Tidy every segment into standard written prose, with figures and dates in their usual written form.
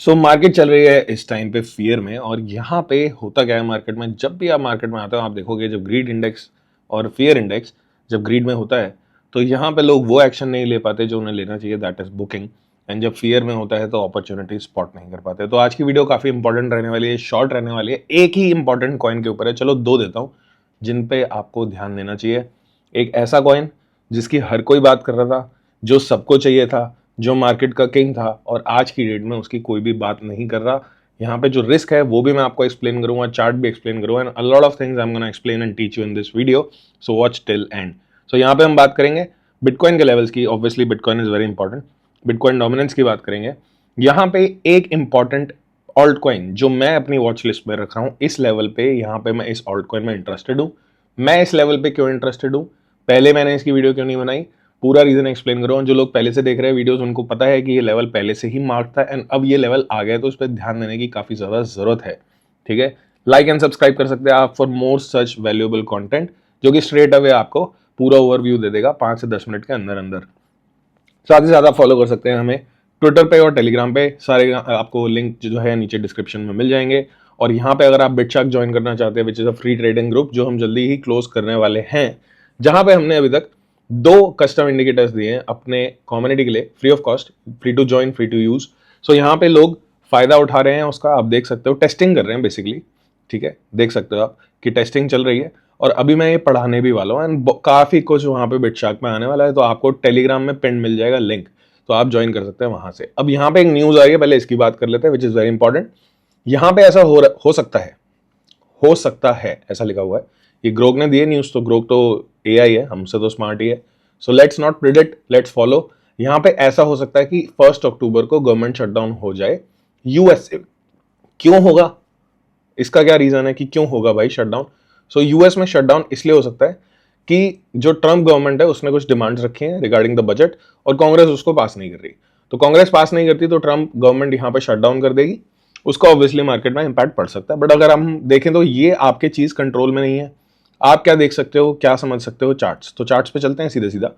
Market चल रही है इस टाइम पे फियर में। और यहाँ पे होता क्या है मार्केट में, जब भी आप मार्केट में आते हो आप देखोगे जब ग्रीड इंडेक्स और फियर इंडेक्स जब ग्रीड में होता है तो यहाँ पे लोग वो एक्शन नहीं ले पाते जो उन्हें लेना चाहिए, दैट इज बुकिंग। एंड जब फियर में होता है तो अपॉर्चुनिटी स्पॉट नहीं कर पाते। तो आज की वीडियो काफी इंपॉर्टेंट रहने वाली है, शॉर्ट रहने वाली है, एक ही इंपॉर्टेंट कॉइन के ऊपर है। चलो दो देता हूँ जिन पे आपको ध्यान देना चाहिए। एक ऐसा कॉइन जिसकी हर कोई बात कर रहा था, जो सबको चाहिए था, जो मार्केट का किंग था, और आज की डेट में उसकी कोई भी बात नहीं कर रहा। यहाँ पे जो रिस्क है वो भी मैं आपको एक्सप्लेन करूंगा, चार्ट भी एक्सप्लेन करूंगा, and a lot of things I am gonna explain and teach you in this video, so watch till end. So यहाँ पे हम बात करेंगे बिटकॉइन के लेवल्स की। Obviously bitcoin is very important, bitcoin dominance की बात करेंगे। यहाँ पे एक इंपॉर्टेंट ऑल्ट कॉइन जो मैं अपनी वॉच लिस्ट में रख रहा हूँ इस लेवल पे, यहाँ पे मैं इस ऑल्ट कॉइन में इंटरेस्टेड हूँ। मैं इस लेवल पे क्यों इंटरेस्टेड हूँ, पहले मैंने इसकी वीडियो क्यों नहीं बनाई, पूरा रीजन एक्सप्लेन करूँ। जो लोग पहले से देख रहे हैं वीडियोस उनको पता है कि ये लेवल पहले से ही मार्क था एंड अब ये लेवल आ गया, तो उस पर ध्यान देने की काफी ज्यादा जरूरत है। ठीक है, लाइक एंड सब्सक्राइब कर सकते हैं आप for more such valuable content, जो कि स्ट्रेट अवे आपको पूरा ओवरव्यू दे देगा 5 से 10 मिनट के अंदर अंदर। साथ ही साथ आप फॉलो कर सकते हैं हमें ट्विटर पे और टेलीग्राम पे, सारे आपको लिंक जो है नीचे डिस्क्रिप्शन में मिल जाएंगे। और यहाँ पे अगर आप बिटशार्क ज्वाइन करना चाहते हैं, which is a free trading group जो हम जल्दी ही क्लोज करने वाले हैं, जहां पे हमने अभी तक 2 कस्टम इंडिकेटर्स दिए हैं अपने कम्युनिटी के लिए free of cost, free to join, free to use. So यहाँ पे लोग फायदा उठा रहे हैं उसका, आप देख सकते हो, टेस्टिंग कर रहे हैं बेसिकली। ठीक है, देख सकते हो आप कि टेस्टिंग चल रही है और अभी मैं ये पढ़ाने भी वाला हूँ एंड काफी कुछ वहां पे बिटशार्क में आने वाला है। तो आपको टेलीग्राम में पिन मिल जाएगा लिंक, तो आप ज्वाइन कर सकते हैं वहां से। अब यहाँ पे एक न्यूज आई है, पहले इसकी बात कर लेते हैं, विच इज वेरी इंपॉर्टेंट। यहाँ पे ऐसा हो सकता है, हो सकता है ऐसा लिखा हुआ है। ये ग्रोक ने दिए न्यूज, तो ग्रोक तो एआई है, हमसे तो स्मार्ट ही है। So let's not predict, let's follow. यहाँ पे ऐसा हो सकता है कि 1 अक्टूबर को गवर्नमेंट शटडाउन हो जाए यूएस से। क्यों होगा, इसका क्या रीजन है कि क्यों होगा भाई शटडाउन? सो यूएस में शटडाउन इसलिए हो सकता है कि जो ट्रम्प गवर्नमेंट है उसने कुछ डिमांड्स रखी हैं रिगार्डिंग द बजट और कांग्रेस उसको पास नहीं कर रही। तो कांग्रेस पास नहीं करती तो ट्रम्प गवर्नमेंट यहाँ पे शटडाउन कर देगी, उसका ऑब्वियसली मार्केट में इंपैक्ट पड़ सकता है। बट अगर हम देखें तो ये आपके चीज कंट्रोल में नहीं है। आप क्या देख सकते हो, क्या समझ सकते हो, चार्ट्स। तो चार्ट्स पे चलते हैं सीधे सीधा।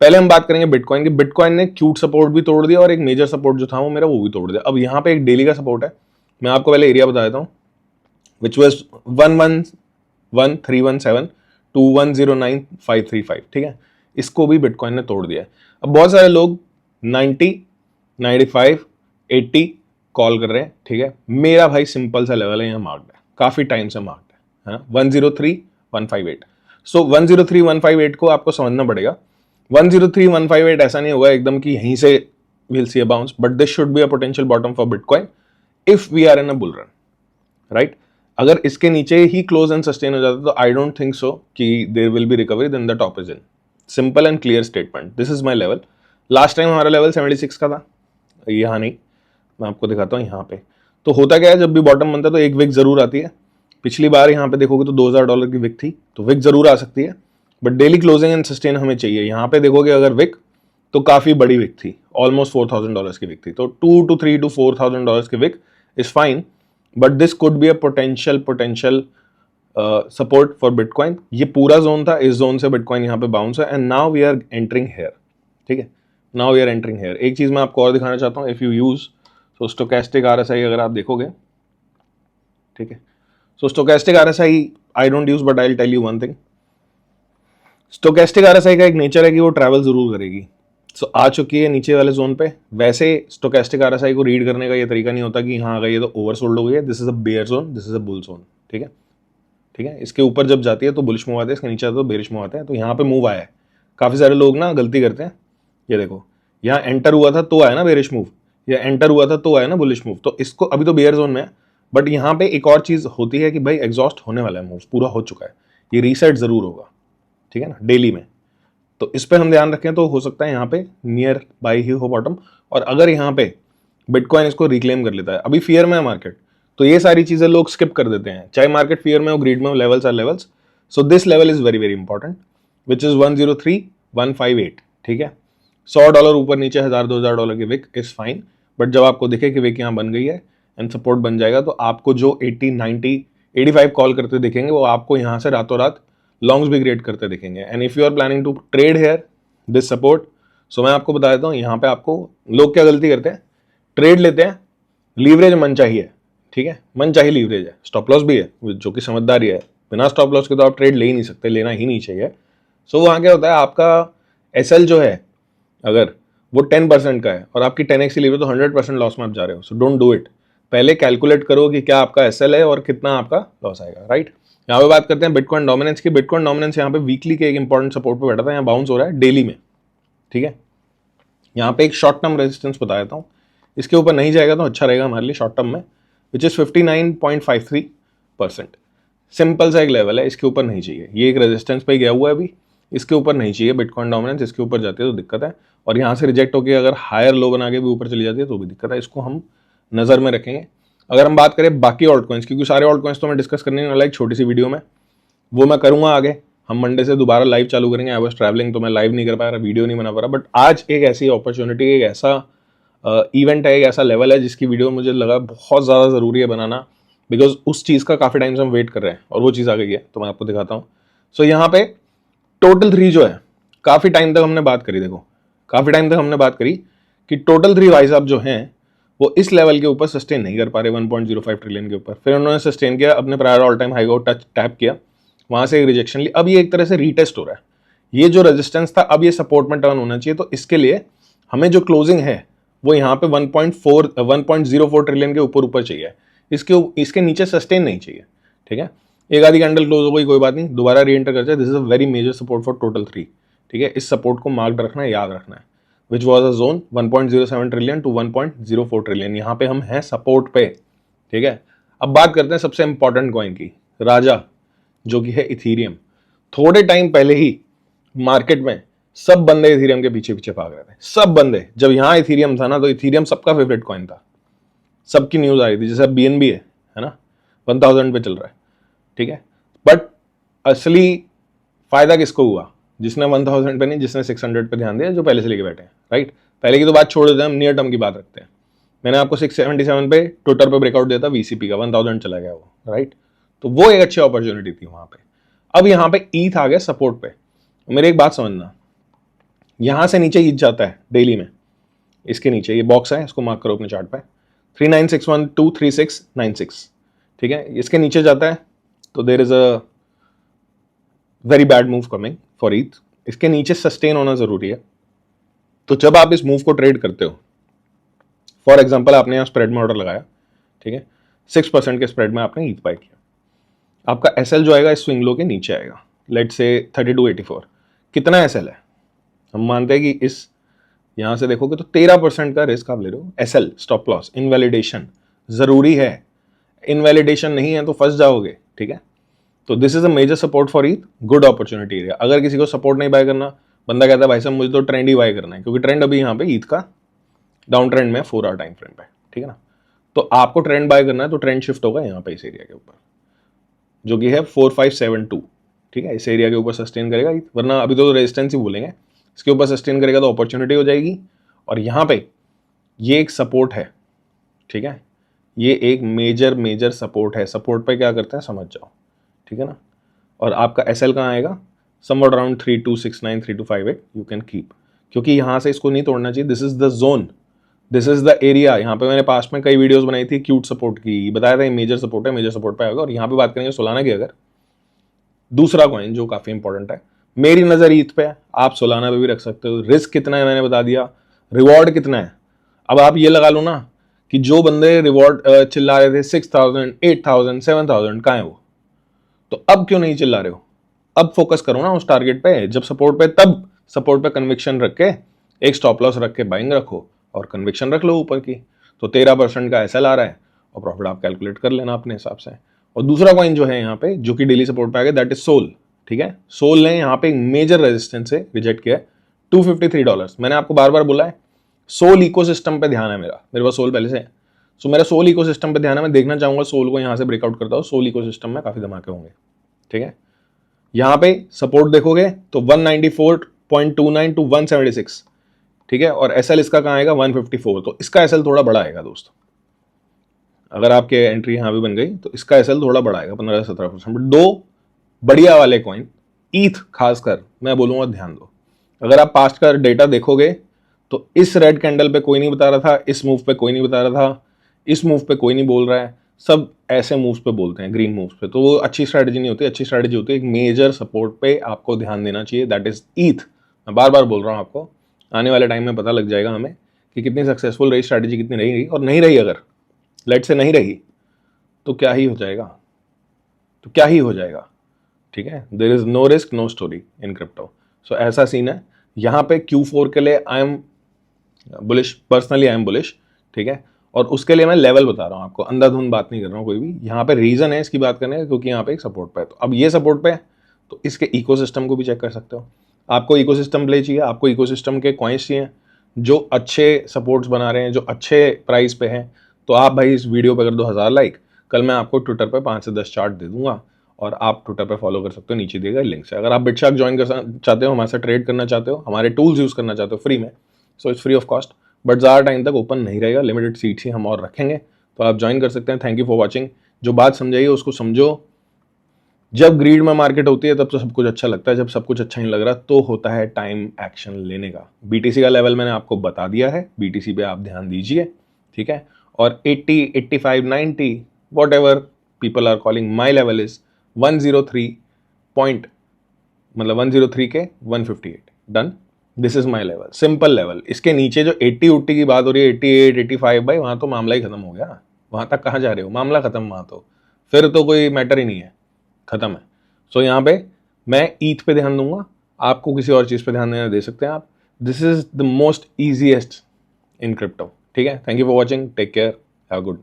पहले हम बात करेंगे बिटकॉइन की। बिटकॉइन ने क्यूट सपोर्ट भी तोड़ दिया और एक मेजर सपोर्ट जो था वो मेरा वो भी तोड़ दिया। अब यहाँ पे एक डेली का सपोर्ट है, मैं आपको पहले एरिया बता देता हूँ, विच वॉज 111,317 to 109,535। ठीक है, इसको भी बिटकॉइन ने तोड़ दिया है। अब बहुत सारे लोग 90, 95, 80 कॉल कर रहे हैं। ठीक है, मेरा भाई सिंपल सा लेवल है, यहाँ मार्क्ड है, काफी टाइम से मार्क्ड है ना, 103,158। सो 103,158 को आपको समझना पड़ेगा। 103,158 ऐसा नहीं होगा एकदम कि यहीं से will see a bounce, but this should be a potential bottom for bitcoin if we are in a bull run, right. अगर इसके नीचे ही क्लोज एंड सस्टेन हो जाता तो आई डोंट थिंक सो कि there will be recovery, then the top is in. Simple and clear statement, this is my level. Last time हमारा level 76 का था, यहाँ नहीं, मैं आपको दिखाता हूँ यहाँ पे। तो होता क्या है, जब भी बॉटम बनता है तो एक विक जरूर आती है। पिछली बार यहाँ पे देखोगे तो $2,000 की विक थी, तो विक जरूर आ सकती है, but daily closing and sustain हमें चाहिए। यहाँ पे देखोगे अगर विक तो काफी बड़ी विक थी, ऑलमोस्ट $4,000 की विक थी। तो 2 to 3 to $4,000 की week is fine, but this could be a potential support for bitcoin. ये पूरा जोन था, इस जोन से बिटकॉइन यहाँ पे बाउंस है and now we are entering here. ठीक है, now we are entering here. एक चीज मैं आपको और दिखाना चाहता हूँ, if you use so stochastic RSI अगर आप देखोगे, ठीक है, so stochastic RSI I don't use, but I will tell you one thing. Stochastic RSI का एक नेचर है कि वो ट्रैवल जरूर करेगी। सो आ चुकी है नीचे वाले जोन पे। वैसे स्टोकेस्टिक आरएसआई को रीड करने का ये तरीका नहीं होता कि हाँ आ गई है तो ओवरसोल्ड हो गई है, this is a bear zone, this is a bull zone. ठीक है, ठीक है, इसके ऊपर जब जाती है तो बुलिश मूव आते हैं, इसके नीचे आते तो बेरिश मूव आते हैं। तो यहाँ पे मूव आया है, काफी सारे लोग ना गलती करते हैं। ये देखो, यहाँ एंटर हुआ था तो आया ना बेरिश मूव, या एंटर हुआ था तो आया ना बुलिश मूव। तो इसको अभी तो बेयर जोन में है, बट यहाँ पे एक और चीज होती है कि भाई एग्जॉस्ट होने वाला है, मूव पूरा हो चुका है, ये रीसेट जरूर होगा। ठीक है ना, डेली में। तो इस पे हम ध्यान रखें तो हो सकता है यहाँ पे नियर बाई ही हो बॉटम। और अगर यहाँ पे बिटकॉइन इसको रिक्लेम कर लेता है, अभी फियर में है मार्केट, तो ये सारी चीजें लोग स्किप कर देते हैं, चाहे मार्केट फियर में हो, ग्रीड में हो, levels are levels. So this level is very very important, which is 103,158। ठीक है, $100 ऊपर नीचे, $1,000-2,000 की विक इज फाइन, बट जब आपको दिखे कि विक यहाँ बन गई है एंड सपोर्ट बन जाएगा, तो आपको जो 80, 90, 85 कॉल करते दिखेंगे वो आपको यहाँ से रातों रात लॉन्ग्स भी क्रिएट करते दिखेंगे। And if you are planning to trade here this support, so मैं आपको बता देता हूँ, यहाँ पे आपको लोग क्या गलती करते हैं, ट्रेड लेते हैं लीवरेज मन चाहिए, ठीक है, मन चाहिए लीवरेज है, स्टॉप लॉस भी है जो कि समझदारी है, बिना स्टॉप लॉस के तो आप ट्रेड ले ही नहीं सकते, लेना ही नहीं चाहिए। सो वहाँ क्या होता है, आपका एसएल जो है अगर वो 10% का है और आपकी 10x की लीवर, तो 100% लॉस में आप जा रहे हो। So don't do it. पहले कैलकुलेट करो कि क्या आपका एसएल है और कितना आपका लॉस आएगा, राइट। यहाँ पे बात करते हैं बिटकॉइन डोमिनेंस की। बिटकॉइन डोमिनेंस यहाँ पे वीकली के एक इंपॉर्टेंट सपोर्ट पे बैठा था, यहाँ बाउंस हो रहा है डेली में, ठीक है। यहाँ पे एक शॉर्ट टर्म रेजिस्टेंस बता देता हूँ, इसके ऊपर नहीं जाएगा तो अच्छा रहेगा हमारे लिए शॉर्ट टर्म में, विच इज 59.53%। सिंपल सा एक लेवल है, इसके ऊपर नहीं चाहिए। ये एक रेजिस्टेंस पे गया हुआ है अभी, इसके ऊपर नहीं चाहिए बिटकॉइन डोमिनेंस, इसके ऊपर जाती है तो दिक्कत है। और यहाँ से रिजेक्ट होकर अगर हायर लो बना के भी ऊपर चली जाती है तो भी दिक्कत है, इसको हम नज़र में रखेंगे। अगर हम बात करें बाकी ऑल्ट कॉइन्स, क्योंकि सारे ऑल्ट कॉइन्स तो मैं डिस्कस करने वाला एक छोटी सी वीडियो में, वो मैं करूँगा आगे। हम मंडे से दोबारा लाइव चालू करेंगे। आई वॉज ट्रैवलिंग तो मैं लाइव नहीं कर पा रहा, वीडियो नहीं बना पा रहा, बट आज एक ऐसी अपॉर्चुनिटी, एक ऐसा इवेंट है, एक ऐसा लेवल है जिसकी वीडियो मुझे लगा बहुत ज़्यादा ज़रूरी है बनाना, बिकॉज उस चीज़ का काफ़ी टाइम से हम वेट कर रहे हैं और वो चीज़ आ गई है, तो मैं आपको दिखाता हूँ। सो यहाँ पे टोटल 3 जो है, काफ़ी टाइम तक हमने बात करी, देखो काफ़ी टाइम तक हमने बात करी कि टोटल 3 भाई साहब जो हैं वो इस लेवल के ऊपर सस्टेन नहीं कर पा रहे 1.05 ट्रिलियन के ऊपर। फिर उन्होंने सस्टेन किया, अपने प्रायर ऑल टाइम हाई को टच टैप किया, वहाँ से एक रिजेक्शन ली। अब ये एक तरह से रीटेस्ट हो रहा है, ये जो रेजिस्टेंस था अब ये सपोर्ट में टर्न होना चाहिए। तो इसके लिए हमें जो क्लोजिंग है वो यहाँ पे 1.04 ट्रिलियन के ऊपर चाहिए, इसके नीचे सस्टेन नहीं चाहिए, ठीक है। एक आधी कैंडल क्लोज हो गई कोई बात नहीं, दोबारा री एंटर कर जाए, this is a very major support for total 3, ठीक है। इस सपोर्ट को मार्क्ड रखना है, याद रखना है, which was a zone 1.07 trillion to 1.04 trillion, यहाँ पे हम हैं सपोर्ट पे, ठीक है। अब बात करते हैं सबसे इंपॉर्टेंट कॉइन की, राजा, जो कि है इथीरियम। थोड़े टाइम पहले ही मार्केट में सब बंदे इथीरियम के पीछे पीछे भाग रहे थे, सब बंदे। जब यहाँ इथीरियम था ना तो इथीरियम सबका फेवरेट कॉइन था, सबकी न्यूज आ रही थी, जैसे बीएनबी है ना, 1000 पे चल रहा है, ठीक है। बट असली फायदा किसको हुआ, जिसने 1000 पे नहीं, जिसने 600 पे ध्यान दिया, जो पहले से लेके बैठे हैं, राइट। पहले की तो बात छोड़ देते हैं, हम नियर टर्म की बात रखते हैं। मैंने आपको 677 पे ट्विटर पे ब्रेकआउट दिया था वीसीपी का, 1000 चला गया वो, राइट। तो वो एक अच्छी अपॉर्चुनिटी थी वहां पे। अब यहाँ पे ईथ आ गया सपोर्ट पे। मेरी एक बात समझना, यहां से नीचे ईथ जाता है डेली में, इसके नीचे ये बॉक्स है, इसको मार्क करो अपने चार्ट पे, 3961 ठीक है। इसके नीचे जाता है तो there is a very bad move coming for ETH. इसके नीचे सस्टेन होना जरूरी है। तो जब आप इस मूव को ट्रेड करते हो, फॉर एग्जाम्पल आपने यहाँ स्प्रेड में ऑर्डर लगाया, ठीक है, 6% के स्प्रेड में आपने ईथ बाय किया, आपका एसएल जो आएगा इस स्विंग लो के नीचे आएगा, लेट से 3284। कितना एसएल है, हम मानते हैं कि इस यहां से देखोगे तो 13% का रिस्क आप ले रहे हो। एसएल स्टॉप लॉस, इनवैलिडेशन जरूरी है, इनवैलिडेशन नहीं है तो फंस जाओगे, ठीक है। तो this is a major support for ETH, good opportunity area. अगर किसी को सपोर्ट नहीं बाय करना, बंदा कहता है भाई साहब मुझे तो ट्रेंड ही बाय करना है, क्योंकि ट्रेंड अभी यहाँ पे ईथ का डाउन ट्रेंड में 4 आवर टाइम फ्रेम पे, ठीक है ना। तो आपको ट्रेंड बाय करना है तो ट्रेंड शिफ्ट होगा यहाँ पे इस एरिया के ऊपर, जो कि है 4572, ठीक है। इस एरिया के ऊपर सस्टेन करेगा, वरना अभी तो रेजिस्टेंस ही बोलेंगे, इसके ऊपर सस्टेन करेगा तो अपॉर्चुनिटी हो जाएगी। और यहाँ पे ये एक सपोर्ट है, ठीक है, ये एक मेजर सपोर्ट है। सपोर्ट पे क्या करते हैं समझ जाओ, ठीक है ना। और आपका एसएल कहाँ आएगा, somewhat around 3269 3258 you can keep, क्योंकि यहाँ से इसको नहीं तोड़ना चाहिए। This is the zone, this is the area. यहाँ पे मैंने पास्ट में कई वीडियोस बनाई थी क्यूट सपोर्ट की, बताया था ये मेजर सपोर्ट है, मेजर सपोर्ट पे आएगा। और यहाँ पे बात करेंगे सोलाना की, अगर दूसरा कॉइन जो काफी इंपॉर्टेंट है, मेरी नजर ईथ पे है, आप सोलाना पे भी रख सकते हो। रिस्क कितना है मैंने बता दिया, रिवॉर्ड कितना है। अब आप ये लगा लो ना कि जो बंदे रिवॉर्ड चिल्ला रहे थे 6000 8000 7000, कहाँ है वो, तो अब क्यों नहीं चिल्ला रहे हो, अब फोकस करो ना उस टारगेट पे, जब सपोर्ट पे, तब सपोर्ट पे कन्विक्शन रख के एक स्टॉप लॉस रख के बाइंग रखो और कन्विक्शन रख लो ऊपर की। तो 13% का एसएल आ रहा है और प्रॉफिट आप कैलकुलेट कर लेना अपने हिसाब से। और दूसरा कॉइन जो है यहाँ पे जो कि डेली सपोर्ट पे आ गया, दैट इज सोल, ठीक है। सोल ने यहाँ पे मेजर रेजिस्टेंस से रिजेक्ट किया है, $253। मैंने आपको बार बार बोला है सोल इकोसिस्टम पे ध्यान है मेरे पास सोल पहले से है। सो मेरा सोल इकोसिस्टम पे ध्यान है, मैं देखना चाहूंगा सोल को यहाँ से ब्रेकआउट करता हूँ। सोल इकोसिस्टम में काफी धमाके होंगे, ठीक है। यहाँ पे सपोर्ट देखोगे तो 194.29 टू 176, ठीक है। और एसएल इसका कहाँ आएगा 154, तो इसका एसएल थोड़ा बड़ा आएगा दोस्तों। अगर आपके एंट्री यहाँ भी बन गई तो इसका एसएल थोड़ा बड़ा आएगा 15-17%। दो बढ़िया वाले कॉइन ईथ खासकर मैं बोलूंगा ध्यान दो। अगर आप पास्ट का डेटा देखोगे तो इस रेड कैंडल पे कोई नहीं बता रहा था, इस मूव पे कोई नहीं बता रहा था, इस मूव पे कोई नहीं बोल रहा है, सब ऐसे मूव्स पे बोलते हैं, ग्रीन मूव्स पे, तो वो अच्छी स्ट्रैटेजी नहीं होती। अच्छी स्ट्रैटेजी होती है एक मेजर सपोर्ट पे आपको ध्यान देना चाहिए, दैट इज ईथ। मैं बार बार बोल रहा हूँ आपको, आने वाले टाइम में पता लग जाएगा हमें कि कितनी सक्सेसफुल रही स्ट्रैटेजी, कितनी नहीं रही। और नहीं रही, अगर लेट से नहीं रही, तो क्या ही हो जाएगा, तो क्या ही हो जाएगा, ठीक है। There is no risk no story in crypto. So ऐसा सीन है यहाँ पे। Q4 के लिए I am bullish, personally I am bullish, ठीक है। और उसके लिए मैं लेवल बता रहा हूँ आपको, अंधाधुंध बात नहीं कर रहा हूँ कोई भी। यहाँ पे रीजन है इसकी बात करने का, क्योंकि यहाँ पे एक सपोर्ट पे है। तो अब ये सपोर्ट पे है, तो इसके इकोसिस्टम को भी चेक कर सकते हो। आपको इकोसिस्टम प्ले चाहिए, आपको इकोसिस्टम के कॉइन्स चाहिए जो अच्छे सपोर्ट्स बना रहे हैं, जो अच्छे प्राइस पे हैं, तो आप भाई इस वीडियो पे कर दो 1000 लाइक। कल मैं आपको ट्विटर पे 5 से 10 चार्ट दे दूंगा, और आप ट्विटर पे फॉलो कर सकते हो, नीचे दिए गए लिंक से। अगर आप बिटशार्क ज्वाइन कर चाहते हो, हमारे साथ ट्रेड करना चाहते हो, हमारे टूल्स यूज करना चाहते हो फ्री में, so it's free of cost, but ज़्यादा टाइम तक ओपन नहीं रहेगा, लिमिटेड सीट्स ही हम और रखेंगे, तो आप ज्वाइन कर सकते हैं। Thank you for watching. जो बात समझाइए उसको समझो। जब ग्रीड में मार्केट होती है तब तो सब कुछ अच्छा लगता है, जब सब कुछ अच्छा नहीं लग रहा तो होता है टाइम एक्शन लेने का। बीटीसी का लेवल मैंने आपको बता दिया है, बीटीसी पे आप ध्यान दीजिए, ठीक है। और 80, 85, 90 whatever people are calling, my level is 103 point, मतलब 103 के 158, done. This is my level, simple level. इसके नीचे जो 80 उट्टी की बात हो रही है, 88, 85, भाई वहां तो मामला ही खत्म हो गया। वहां तक कहाँ जा रहे हो, मामला खत्म वहां तो, फिर तो कोई मैटर ही नहीं है, खत्म है। सो यहाँ पे मैं ईथ पे ध्यान दूंगा, आपको किसी और चीज पे ध्यान देना दे सकते हैं आप। This is the most easiest in crypto, ठीक है। Thank you for watching, take care, have good.